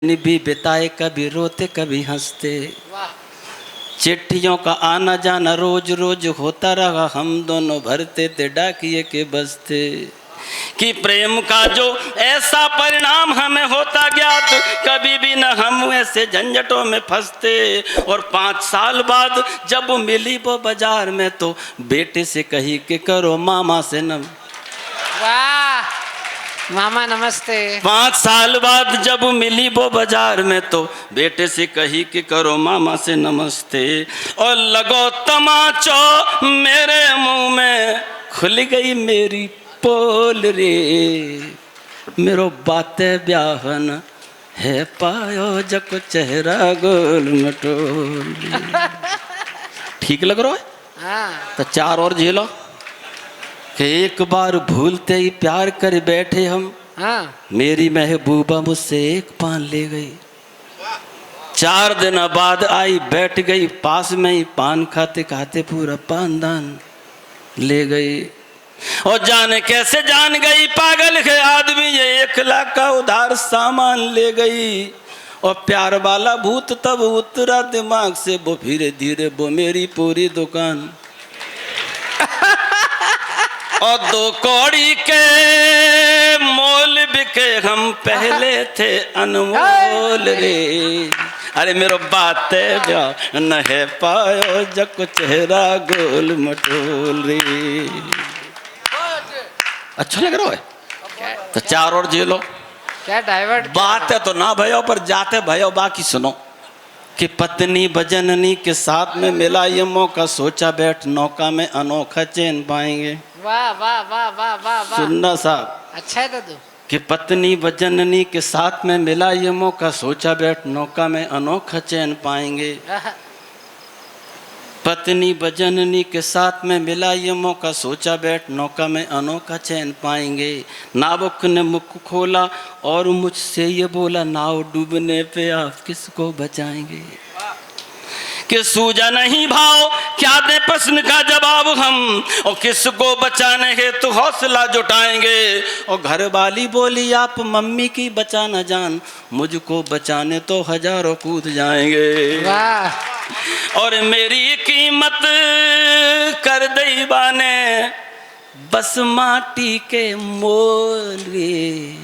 भी बिताए, कभी रोते कभी हंसते। चिट्ठियों का आना जाना रोज रोज होता रहा, हम दोनों भरते थे डाकिए के बस्ते। कि प्रेम का जो ऐसा परिणाम हमें होता ज्ञात, कभी भी न हम ऐसे झंझटों में फंसते। और 5 साल बाद जब मिली वो बाजार में, तो बेटे से कही कि करो मामा से न। वाह मामा नमस्ते। 5 साल बाद जब मिली वो बाजार में, तो बेटे से कही कि करो मामा से नमस्ते। और लगो तमाचो मेरे मुंह में, खुल गई मेरी पोल रे। मेरो बातें ब्याहन है पायो, जको चेहरा गोल मटोल। ठीक लग रहा है? हाँ। तो 4 और झेलो। कि एक बार भूलते ही प्यार कर बैठे हम, हाँ। मेरी महबूबा मुझसे एक पान ले गई। 4 दिन बाद आई, बैठ गई पास में ही, पान खाते खाते पूरा पानदान ले गई। और जाने कैसे जान गई पागल है आदमी, ये 1 लाख का उधार सामान ले गई। और प्यार वाला भूत तब उतरा दिमाग से, वो धीरे धीरे वो मेरी पूरी दुकान। और 2 कौड़ी के मोल बिके हम, पहले थे अनमोल रे। अरे मेरो बात न है पायो, जको चेहरा गोल मटोल रे। अच्छा लग रहा है? तो 4 और झेलो। क्या डाइवर्ट बात है तो ना भयो, पर जाते भयो बाकी सुनो। कि पत्नी भजननी के साथ में मिला ये मौका, सोचा बैठ नौका में अनोखा चैन पाएंगे। वाह वाह वाह वाह वाह वाह। सुनना साहब, अच्छा है दादू। कि पत्नी भजननी के साथ में मिला ये मौका, सोचा बैठ नौका में अनोखा चैन पाएंगे। पत्नी भजननी के साथ में मिला ये मौका, सोचा बैठ नौका में अनोखा चैन पाएंगे। नावक ने मुख खोला और मुझसे ये बोला, नाव डूबने पे आप किसको बचाएंगे। कि सूझा नहीं भाव क्या दे प्रश्न का जवाब हम, और किसको बचाने है तो हौसला जुटाएंगे। और घर वाली बोली, आप मम्मी की बचाना जान, मुझको बचाने तो हजारों कूद जाएंगे। वाह। और मेरी कीमत कर दई बाने, बस माटी के मोल रे।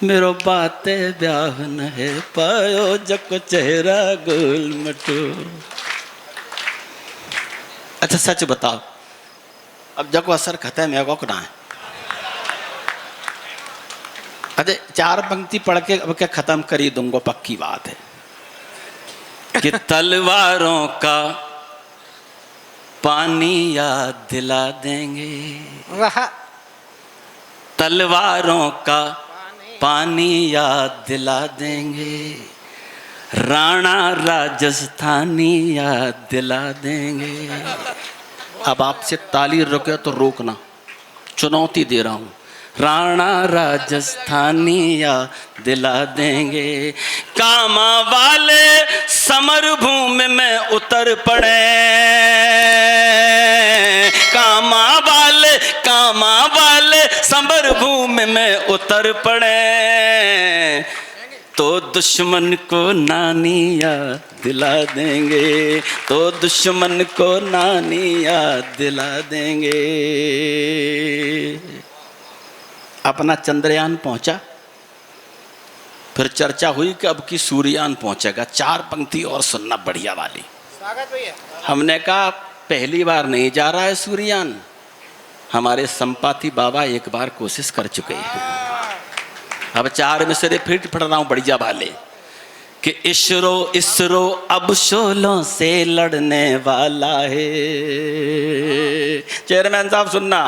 मेरो बातें ब्याहन है पायो, जको चेहरा गोल मटोल। अच्छा सच बताओ, अब जको असर खत्म है को ना है? अरे 4 पंक्ति पढ़ के अब क्या खत्म करी दूंगा, पक्की बात है। कि तलवारों का पानी याद दिला देंगे, वाह। तलवारों का पानी याद दिला देंगे, राणा राजस्थानी याद दिला देंगे। अब आपसे ताली रुके तो रोकना, चुनौती दे रहा हूं। राणा राजस्थानी याद दिला देंगे, कामा वाले समर भूमि में उतर पड़े। कामा वाले समर भूमि में उतर पड़े, तो दुश्मन को नानी याद दिला देंगे, तो दुश्मन को नानी याद दिला देंगे। अपना चंद्रयान पहुंचा, फिर चर्चा हुई कि अब की सूर्ययान पहुंचेगा। 4 पंक्ति और सुनना बढ़िया वाली। स्वागत भैया। हमने कहा पहली बार नहीं जा रहा है सूर्ययान, हमारे संपाति बाबा एक बार कोशिश कर चुके हैं। अब 4 में से फिर पढ़ रहा हूं बढ़िया वाले। कि इसरो अब शोलों से लड़ने वाला है। चेयरमैन साहब सुनना,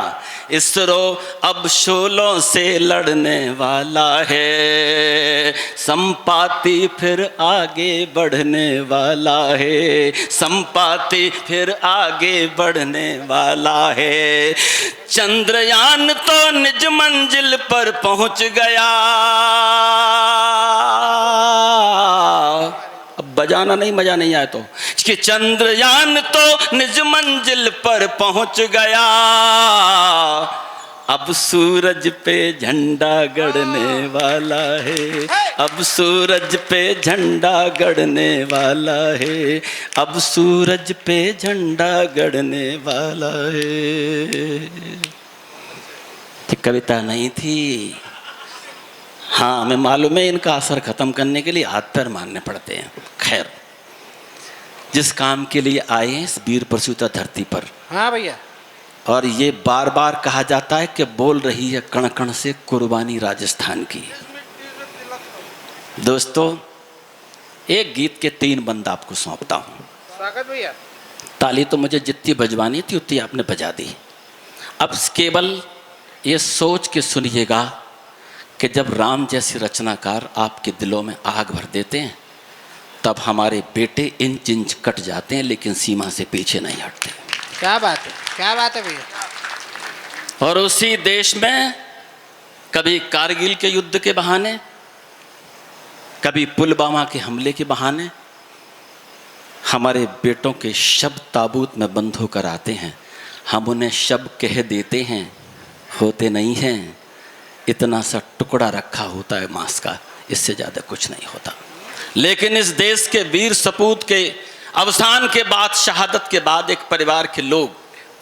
इसरो अब शोलों से लड़ने वाला है, संपाति फिर आगे बढ़ने वाला है, संपाति फिर आगे बढ़ने वाला है। चंद्रयान तो निज मंजिल पर पहुंच गया, अब बजाना नहीं, मजा नहीं आया तो। कि चंद्रयान तो निज मंजिल पर पहुंच गया, अब सूरज पे झंडा गड़ने वाला है, अब सूरज पे झंडा गड़ने वाला है, अब सूरज पे झंडा गड़ने वाला है। ये कविता नहीं थी। हाँ, हमें मालूम है इनका असर खत्म करने के लिए हाथ पैर मारने पड़ते हैं। खैर, जिस काम के लिए आए हैं इस वीर प्रसूता धरती पर, हाँ भैया, और ये बार बार कहा जाता है कि बोल रही है कण कण से कुर्बानी राजस्थान की। दोस्तों, एक गीत के 3 बंद आपको सौंपता हूँ। स्वागत भैया। ताली तो मुझे जितनी बजवानी थी उतनी आपने बजा दी। अब केवल ये सोच के सुनिएगा कि जब राम जैसे रचनाकार आपके दिलों में आग भर देते हैं तब हमारे बेटे इंच इंच कट जाते हैं लेकिन सीमा से पीछे नहीं हटते। क्या बात है, क्या बात है भैया। और उसी देश में कभी कारगिल के युद्ध के बहाने, कभी पुलवामा के हमले के बहाने हमारे बेटों के शब्द ताबूत में बंद होकर आते हैं। हम उन्हें शब्द कह देते हैं, होते नहीं हैं। इतना सा टुकड़ा रखा होता है मांस का, इससे ज़्यादा कुछ नहीं होता। लेकिन इस देश के वीर सपूत के अवसान के बाद, शहादत के बाद एक परिवार के लोग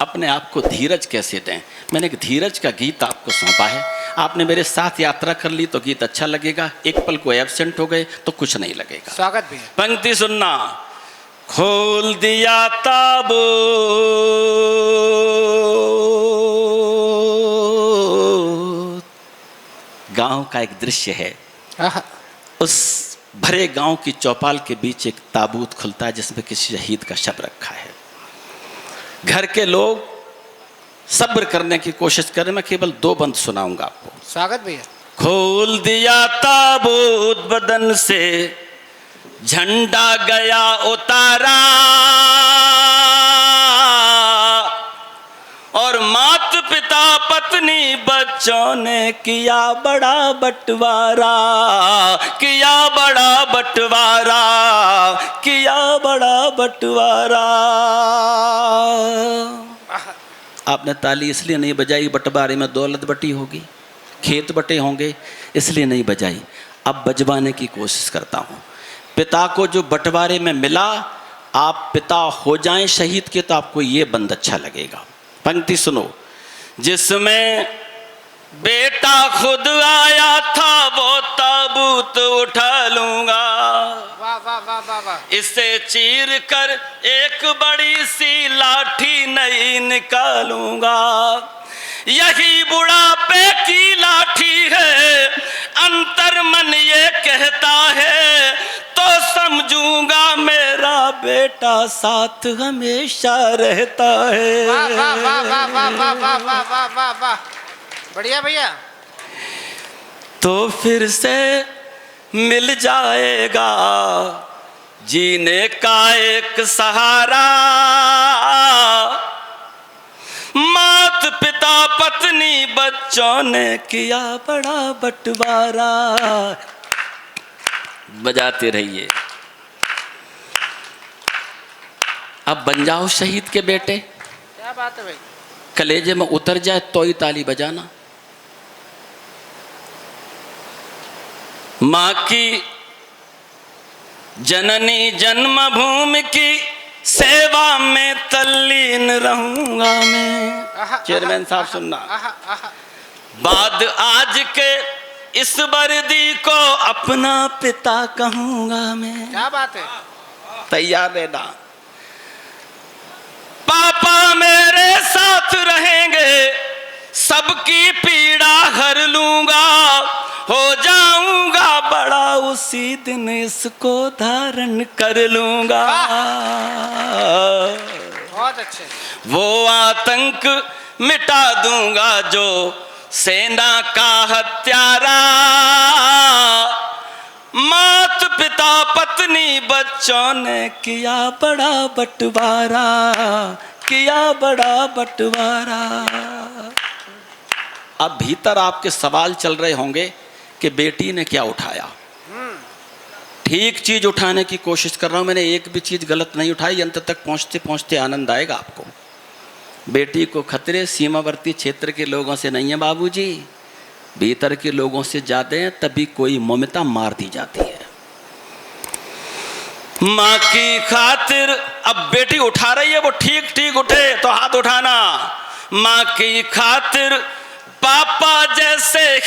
अपने आप को धीरज कैसे दें। मैंने एक धीरज का गीत आपको सौंपा है। आपने मेरे साथ यात्रा कर ली तो गीत अच्छा लगेगा, एक पल को एब्सेंट हो गए तो कुछ नहीं लगेगा। स्वागत भैया। पंक्ति सुनना। खोल दिया ताबूत, गांव का एक दृश्य है। उस भरे गांव की चौपाल के बीच एक ताबूत खुलता है जिसमें किसी शहीद का शव रखा है। घर के लोग सब्र करने की कोशिश करें। मैं केवल 2 बंद सुनाऊंगा आपको। स्वागत भैया। खोल दिया ताबूत बदन से, झंडा गया उतारा, और मात पिता पत्नी बच्चों ने किया बड़ा बंटवारा, किया बड़ा बंटवारा, किया बड़ा बंटवारा। आपने ताली इसलिए नहीं बजाई, बंटवारे में दौलत बटी होगी, खेत बटे होंगे, इसलिए नहीं बजाई। अब बजवाने की कोशिश करता हूँ। पिता को जो बंटवारे में मिला, आप पिता हो जाएं शहीद के तो आपको ये बंद अच्छा लगेगा। पंक्ति सुनो। जिसमें बेटा खुद आया था वो ताबूत उठा लूंगा, वाह वाह वाह वाह वाह। इसे चीर कर एक बड़ी सी लाठी नई निकालूंगा। यही बुढ़ापे की लाठी है, अंतर मन ये कहता है, तो समझूंगा मेरा बेटा साथ हमेशा रहता है। वाह वाह वाह वाह वाह वाह वाह वाह वाह वाह वाह, बढ़िया भैया। तो फिर से मिल जाएगा जीने का एक सहारा, मात पिता पत्नी बच्चों ने किया बड़ा बंटवारा। बजाते रहिए। अब बन जाओ शहीद के बेटे। क्या बात है भाई। कलेजे में उतर जाए तो ही ताली बजाना। माँ की जननी जन्मभूमि की सेवा में तल्लीन रहूंगा मैं। चेयरमैन साहब सुनना। बाद आज के इस वर्दी को अपना पिता कहूंगा मैं। क्या बात है। तैयार रहना। पापा मेरे साथ रहेंगे, सबकी पीड़ा हर लूंगा, हो जाऊंगा बड़ा उसी दिन इसको धारण कर लूंगा। बहुत अच्छे। वो आतंक मिटा दूंगा जो सेना का हत्यारा, मात पिता पत्नी बच्चों ने किया बड़ा बंटवारा, किया बड़ा बंटवारा। अब भीतर आपके सवाल चल रहे होंगे कि बेटी ने क्या उठाया। ठीक चीज उठाने की कोशिश कर रहा हूं। मैंने एक भी चीज गलत नहीं उठाई। अंत तक पहुंचते पहुंचते आनंद आएगा आपको। बेटी को खतरे सीमावर्ती क्षेत्र के लोगों से नहीं है बाबूजी, भीतर के लोगों से जाते हैं, तभी कोई ममता मार दी जाती है। माँ की खातिर अब बेटी उठा रही है, वो ठीक ठीक उठे तो हाथ उठाना। माँ की खातिर पापा जैसे